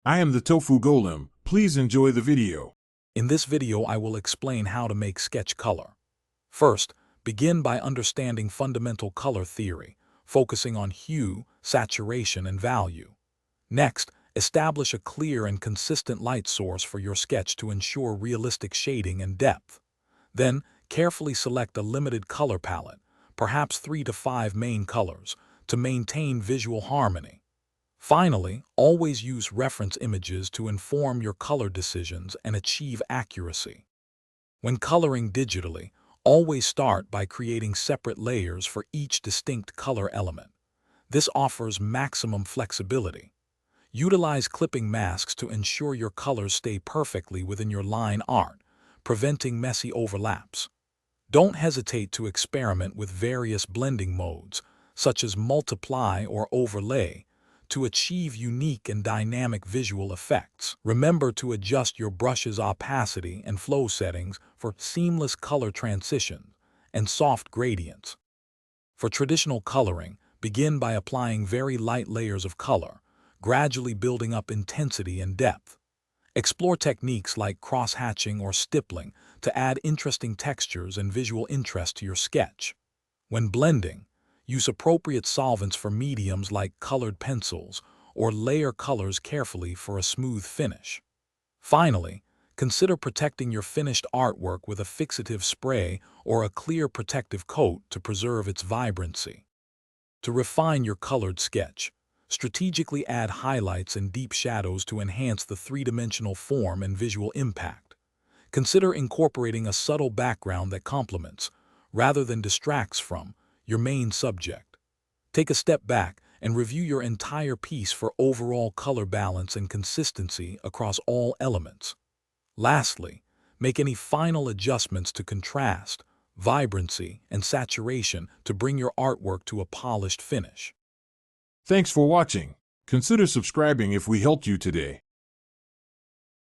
I am the Tofu Golem. Please enjoy the video. In this video, I will explain how to make sketch color. First, begin by understanding fundamental color theory, focusing on hue, saturation, and value. Next, establish a clear and consistent light source for your sketch to ensure realistic shading and depth. Then, carefully select a limited color palette, perhaps 3 to 5 main colors, to maintain visual harmony. Finally, always use reference images to inform your color decisions and achieve accuracy. When coloring digitally, always start by creating separate layers for each distinct color element. This offers maximum flexibility. Utilize clipping masks to ensure your colors stay perfectly within your line art, preventing messy overlaps. Don't hesitate to experiment with various blending modes, such as multiply or overlay, to achieve unique and dynamic visual effects. Remember to adjust your brush's opacity and flow settings for seamless color transition and soft gradients. For traditional coloring, begin by applying very light layers of color, gradually building up intensity and depth. Explore techniques like cross-hatching or stippling to add interesting textures and visual interest to your sketch. When blending, use appropriate solvents for mediums like colored pencils, or layer colors carefully for a smooth finish. Finally, consider protecting your finished artwork with a fixative spray or a clear protective coat to preserve its vibrancy. To refine your colored sketch, strategically add highlights and deep shadows to enhance the three-dimensional form and visual impact. Consider incorporating a subtle background that complements, rather than distracts from, your main subject. Take a step back and review your entire piece for overall color balance and consistency across all elements. Lastly, make any final adjustments to contrast, vibrancy, and saturation to bring your artwork to a polished finish. Thanks for watching. Consider subscribing if we helped you today.